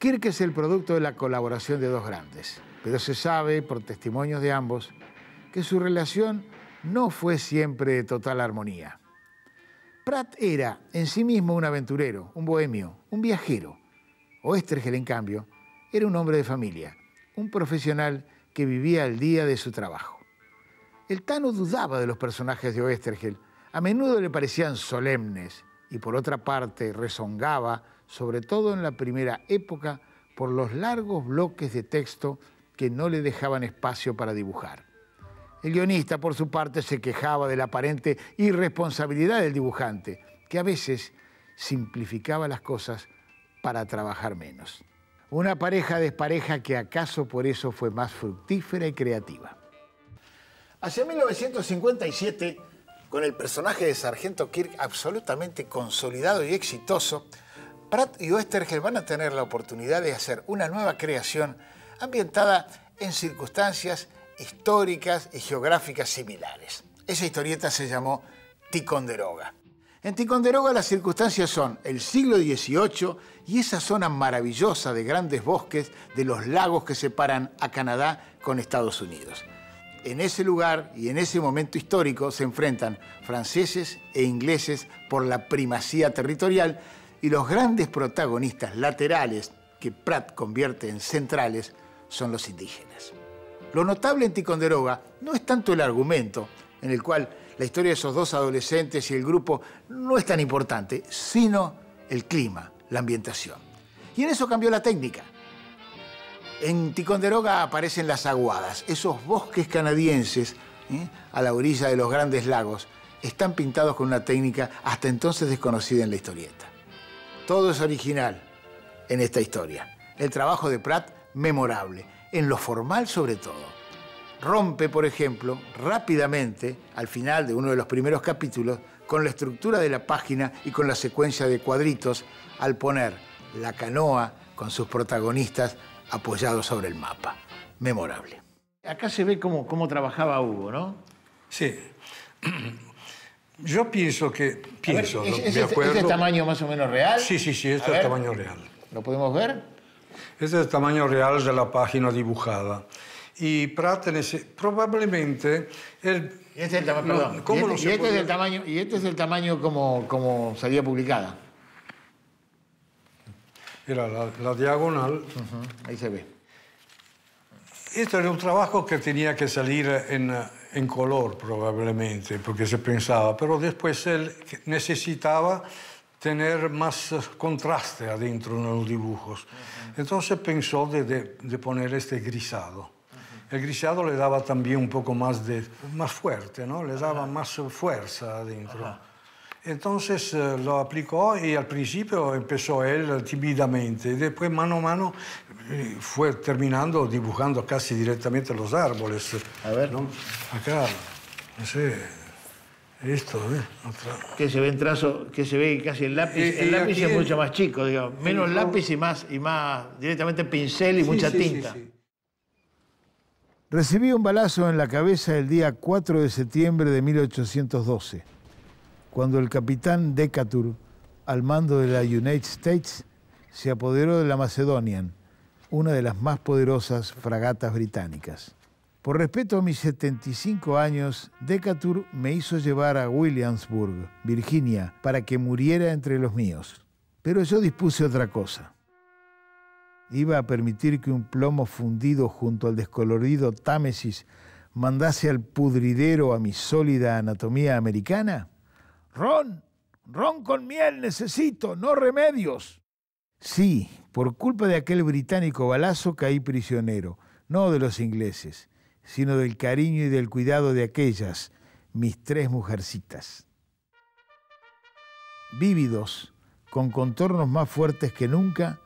Kirk es el producto de la colaboración de dos grandes, pero se sabe, por testimonios de ambos, que su relación no fue siempre de total armonía. Pratt era en sí mismo un aventurero, un bohemio, un viajero. Oesterheld, en cambio, era un hombre de familia, un profesional que vivía al día de su trabajo. El Tano dudaba de los personajes de Oesterheld. A menudo le parecían solemnes y, por otra parte, rezongaba, sobre todo en la primera época, por los largos bloques de texto que no le dejaban espacio para dibujar. El guionista, por su parte, se quejaba de la aparente irresponsabilidad del dibujante, que a veces simplificaba las cosas para trabajar menos. Una pareja despareja que acaso por eso fue más fructífera y creativa. Hacia 1957, con el personaje de Sargento Kirk absolutamente consolidado y exitoso, Pratt y Oesterheld van a tener la oportunidad de hacer una nueva creación ambientada en circunstancias históricas y geográficas similares. Esa historieta se llamó Ticonderoga. En Ticonderoga las circunstancias son el siglo XVIII y esa zona maravillosa de grandes bosques de los lagos que separan a Canadá con Estados Unidos. En ese lugar y en ese momento histórico se enfrentan franceses e ingleses por la primacía territorial y los grandes protagonistas laterales que Pratt convierte en centrales son los indígenas. Lo notable en Ticonderoga no es tanto el argumento, en el cual la historia de esos dos adolescentes y el grupo no es tan importante, sino el clima, la ambientación. Y en eso cambió la técnica. En Ticonderoga aparecen las aguadas, esos bosques canadienses a la orilla de los grandes lagos, están pintados con una técnica hasta entonces desconocida en la historieta. Todo es original en esta historia. El trabajo de Pratt, memorable, en lo formal sobre todo. Rompe, por ejemplo, rápidamente, al final de uno de los primeros capítulos, con la estructura de la página y con la secuencia de cuadritos, al poner la canoa con sus protagonistas apoyados sobre el mapa. Memorable. Acá se ve cómo trabajaba Hugo, ¿no? Sí. Yo pienso que... ¿Es el tamaño más o menos real? Sí, este es el tamaño real. ¿Lo podemos ver? Este es el tamaño real de la página dibujada. Y Pratt probablemente... Y este es el tamaño, perdón. Y este es el tamaño como salía publicada. Era la diagonal. Ahí se ve. Esto era un trabajo que tenía que salir en color, probablemente, porque se pensaba, pero después él necesitaba tener más contraste adentro en los dibujos. Entonces pensó de poner este grisado. El grisado le daba también un poco más fuerte, ¿no? Le daba más fuerza adentro. Entonces lo aplicó y al principio empezó él tímidamente y después mano a mano fue terminando dibujando casi directamente los árboles. A ver. ¿No? Acá, no sé, esto, que se ve en trazo, que se ve casi el lápiz. El lápiz es mucho más chico, digamos, menos lápiz y más directamente pincel y mucha tinta. Sí. Recibí un balazo en la cabeza el día 4 de septiembre de 1812. Cuando el capitán Decatur, al mando de la United States, se apoderó de la Macedonian, una de las más poderosas fragatas británicas. Por respeto a mis 75 años, Decatur me hizo llevar a Williamsburg, Virginia, para que muriera entre los míos. Pero yo dispuse otra cosa. ¿Iba a permitir que un plomo fundido junto al descolorido Támesis mandase al pudridero a mi sólida anatomía americana? ¡Ron! ¡Ron con miel necesito, no remedios! Sí, por culpa de aquel británico balazo caí prisionero, no de los ingleses, sino del cariño y del cuidado de aquellas, mis 3 mujercitas. Vívidos, con contornos más fuertes que nunca,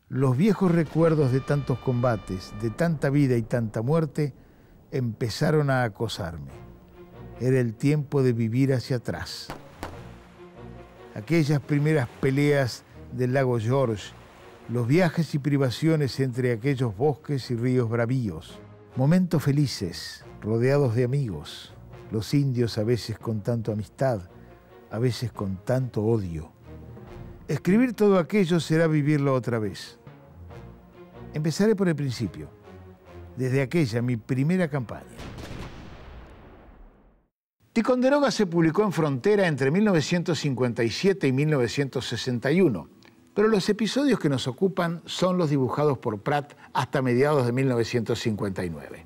los viejos recuerdos de tantos combates, de tanta vida y tanta muerte, empezaron a acosarme. Era el tiempo de vivir hacia atrás. Aquellas primeras peleas del lago George, los viajes y privaciones entre aquellos bosques y ríos bravíos, momentos felices, rodeados de amigos, los indios a veces con tanto amistad, a veces con tanto odio. Escribir todo aquello será vivirlo otra vez. Empezaré por el principio, desde aquella, mi primera campaña. Ticonderoga se publicó en Frontera entre 1957 y 1961, pero los episodios que nos ocupan son los dibujados por Pratt hasta mediados de 1959.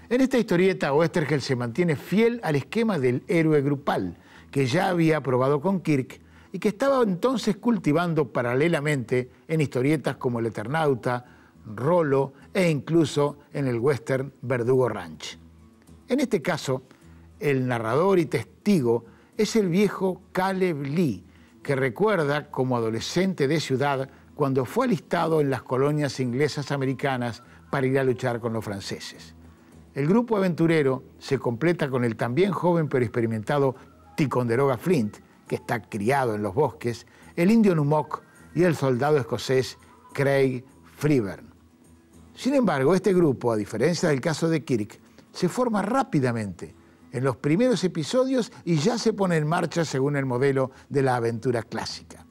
En esta historieta, Oesterheld se mantiene fiel al esquema del héroe grupal, que ya había probado con Kirk y que estaba entonces cultivando paralelamente en historietas como El Eternauta, Rollo e incluso en el western Verdugo Ranch. En este caso, el narrador y testigo es el viejo Caleb Lee, que recuerda como adolescente de ciudad cuando fue alistado en las colonias inglesas americanas para ir a luchar con los franceses. El grupo aventurero se completa con el también joven pero experimentado Ticonderoga Flint, que está criado en los bosques, el indio Numok y el soldado escocés Craig Freeburn. Sin embargo, este grupo, a diferencia del caso de Kirk, se forma rápidamente en los primeros episodios y ya se pone en marcha según el modelo de la aventura clásica.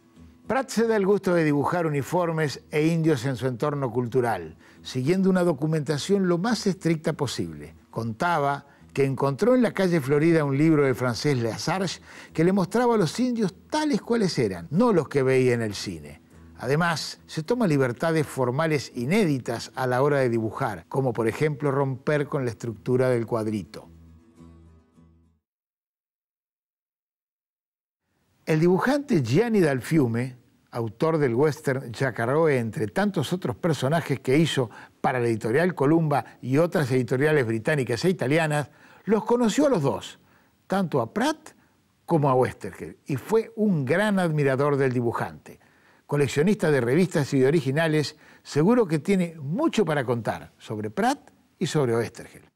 Pratt se da el gusto de dibujar uniformes e indios en su entorno cultural, siguiendo una documentación lo más estricta posible. Contaba que encontró en la calle Florida un libro del francés Lesarge que le mostraba a los indios tales cuales eran, no los que veía en el cine. Además, se toma libertades formales inéditas a la hora de dibujar, como por ejemplo romper con la estructura del cuadrito. El dibujante Gianni Dal Fiume, autor del western Jacarroe, entre tantos otros personajes que hizo para la editorial Columba y otras editoriales británicas e italianas, los conoció a los dos, tanto a Pratt como a Oesterheld, y fue un gran admirador del dibujante. Coleccionista de revistas y de originales, seguro que tiene mucho para contar sobre Pratt y sobre Oesterheld.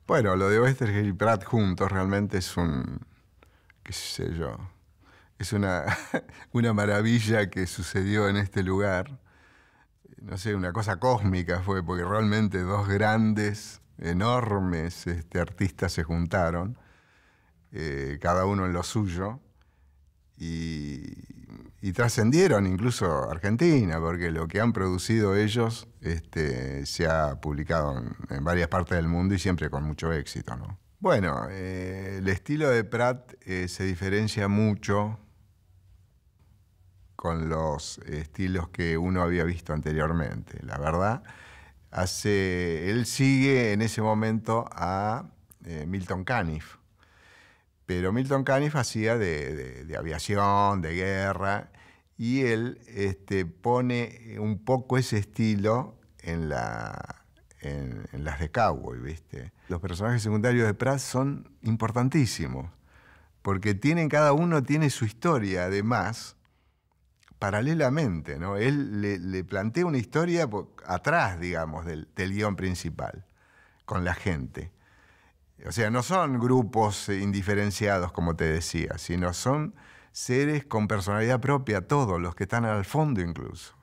Bueno, lo de Oesterheld y Pratt juntos realmente es qué sé yo, es una maravilla que sucedió en este lugar. No sé, una cosa cósmica fue, porque realmente dos grandes, enormes artistas se juntaron, cada uno en lo suyo, y trascendieron incluso Argentina, porque lo que han producido ellos se ha publicado en varias partes del mundo y siempre con mucho éxito, ¿no? Bueno, el estilo de Pratt se diferencia mucho con los estilos que uno había visto anteriormente. La verdad, él sigue en ese momento a Milton Caniff, pero Milton Caniff hacía de aviación, de guerra, y él pone un poco ese estilo en las de cowboy, ¿viste? Los personajes secundarios de Pratt son importantísimos, porque cada uno tiene su historia, además, paralelamente, ¿no? Él le plantea una historia atrás, digamos, del guión principal, con la gente. O sea, no son grupos indiferenciados, como te decía, sino son seres con personalidad propia, todos, los que están al fondo incluso.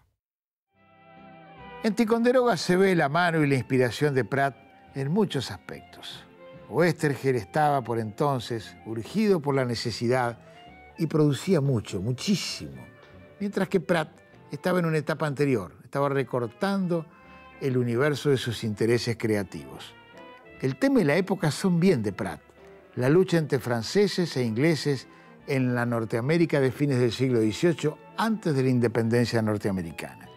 En Ticonderoga se ve la mano y la inspiración de Pratt en muchos aspectos. Oesterheld estaba por entonces urgido por la necesidad y producía muchísimo, mientras que Pratt estaba en una etapa anterior, estaba recortando el universo de sus intereses creativos. El tema y la época son bien de Pratt, la lucha entre franceses e ingleses en la Norteamérica de fines del siglo XVIII, antes de la independencia norteamericana.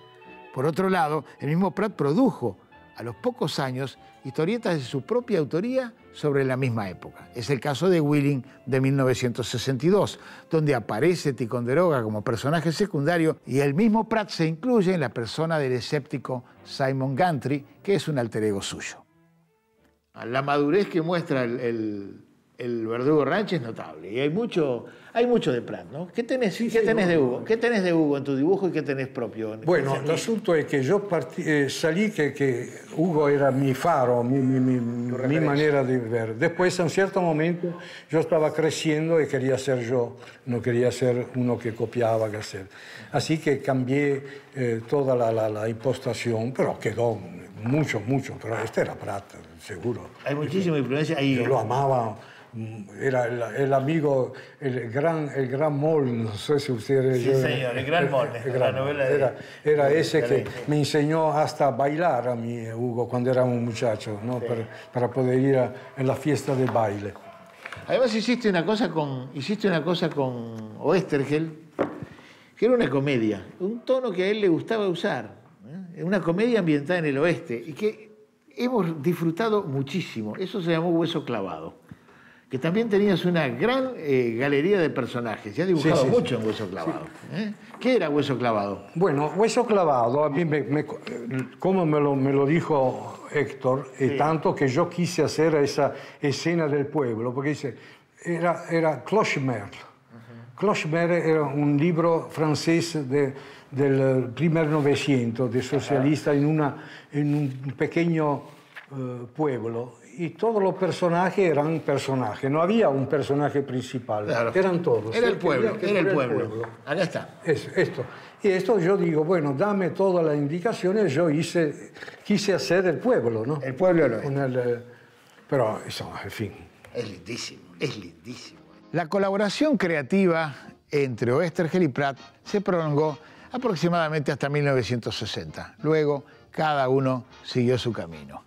Por otro lado, el mismo Pratt produjo, a los pocos años, historietas de su propia autoría sobre la misma época. Es el caso de Wheeling de 1962, donde aparece Ticonderoga como personaje secundario y el mismo Pratt se incluye en la persona del escéptico Simon Gantry, que es un alter ego suyo. La madurez que muestra el Verdugo Ranch es notable y hay mucho de Pratt, ¿no? ¿Qué tenés de Hugo? ¿Qué tenés de Hugo en tu dibujo y qué tenés propio? Bueno, el asunto es que yo salí que Hugo era mi faro, mi manera de ver. Después, en cierto momento, yo estaba creciendo y quería ser yo, no quería ser uno que copiaba Gasset. Así que cambié toda la impostación, pero quedó mucho, pero este era Pratt, seguro. Hay muchísima influencia ahí. Yo lo amaba era el amigo, el gran Moll, no sé si ustedes... Sí, señor, el gran Moll, la novela era ese que me enseñó hasta a bailar a mí, Hugo, cuando era un muchacho, ¿no? Sí. Para poder ir a la fiesta de baile. Además hiciste una cosa con Oesterheld, que era una comedia, un tono que a él le gustaba usar, una comedia ambientada en el oeste, y que hemos disfrutado muchísimo. Eso se llamó Hueso Clavado, que también tenías una gran galería de personajes. Ya has dibujado mucho en Hueso Clavado. Sí. ¿Qué era Hueso Clavado? Bueno, Hueso Clavado, a mí como me lo dijo Héctor, tanto que yo quise hacer esa escena del pueblo, porque dice, era Clochemer. Clochemer era un libro francés del primer Novecento, de socialista, en un pequeño pueblo. Y todos los personajes eran personajes, no había un personaje principal, claro. Eran todos. Era el pueblo. Acá está. Esto. Y esto yo digo, bueno, dame todas las indicaciones, yo quise hacer el pueblo, ¿no? El pueblo lo es. Pero eso, en fin. Es lindísimo, es lindísimo. La colaboración creativa entre Oesterheld y Pratt se prolongó aproximadamente hasta 1960. Luego, cada uno siguió su camino.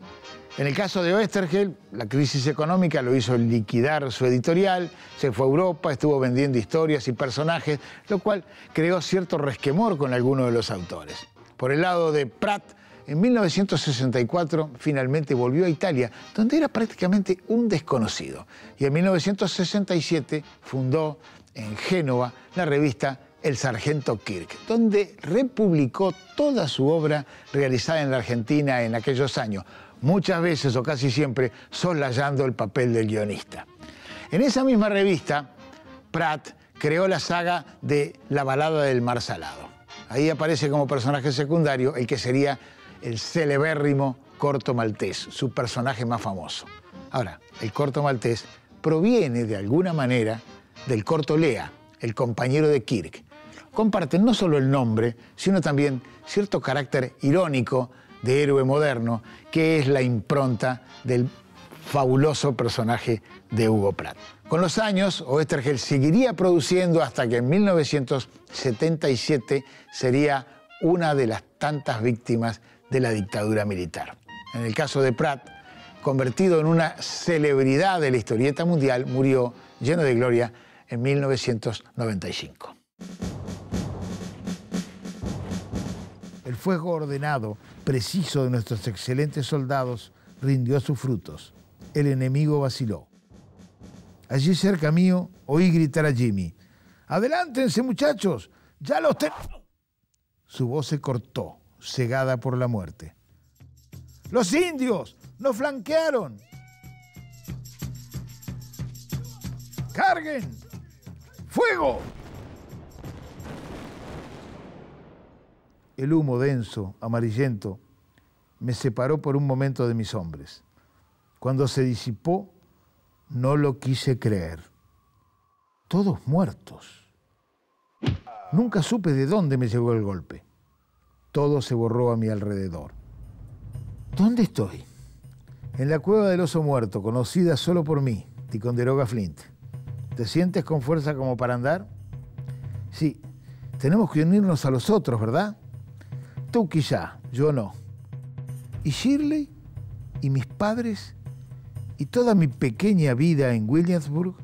En el caso de Oesterheld, la crisis económica lo hizo liquidar su editorial, se fue a Europa, estuvo vendiendo historias y personajes, lo cual creó cierto resquemor con algunos de los autores. Por el lado de Pratt, en 1964 finalmente volvió a Italia, donde era prácticamente un desconocido. Y en 1967 fundó en Génova la revista El Sargento Kirk, donde republicó toda su obra realizada en la Argentina en aquellos años, muchas veces o casi siempre soslayando el papel del guionista. En esa misma revista, Pratt creó la saga de La balada del mar salado. Ahí aparece como personaje secundario el que sería el celebérrimo Corto Maltés, su personaje más famoso. Ahora, el Corto Maltés proviene de alguna manera del Corto Lea, el compañero de Kirk. Comparten no solo el nombre, sino también cierto carácter irónico de héroe moderno, que es la impronta del fabuloso personaje de Hugo Pratt. Con los años, Oesterheld seguiría produciendo hasta que en 1977 sería una de las tantas víctimas de la dictadura militar. En el caso de Pratt, convertido en una celebridad de la historieta mundial, murió lleno de gloria en 1995. El fuego ordenado, preciso de nuestros excelentes soldados rindió sus frutos. El enemigo vaciló. Allí cerca mío oí gritar a Jimmy: «¡Adelántense, muchachos! ¡Ya los tenemos!». Su voz se cortó, cegada por la muerte. «¡Los indios! ¡Nos flanquearon!». «¡Carguen! ¡Fuego!». El humo denso, amarillento, me separó por un momento de mis hombres. Cuando se disipó, no lo quise creer. Todos muertos. Nunca supe de dónde me llegó el golpe. Todo se borró a mi alrededor. ¿Dónde estoy? En la cueva del oso muerto, conocida solo por mí, Ticonderoga Flint. ¿Te sientes con fuerza como para andar? Sí, tenemos que unirnos a los otros, ¿verdad? Tú quizá, yo no. ¿Y Shirley? ¿Y mis padres? ¿Y toda mi pequeña vida en Williamsburg?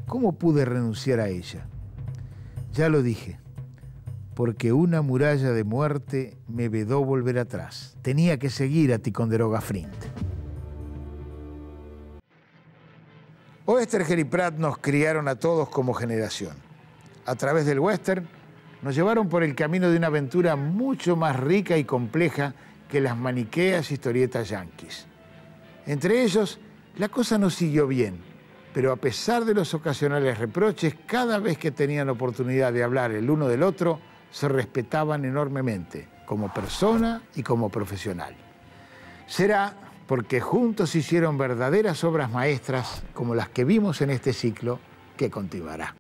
¿Cómo pude renunciar a ella? Ya lo dije, porque una muralla de muerte me vedó volver atrás. Tenía que seguir a Ticonderoga Flint. Oesterheld y Pratt nos criaron a todos como generación. A través del western, nos llevaron por el camino de una aventura mucho más rica y compleja que las maniqueas historietas yanquis. Entre ellos, la cosa no siguió bien, pero a pesar de los ocasionales reproches, cada vez que tenían oportunidad de hablar el uno del otro, se respetaban enormemente, como persona y como profesional. Será porque juntos hicieron verdaderas obras maestras como las que vimos en este ciclo que continuará.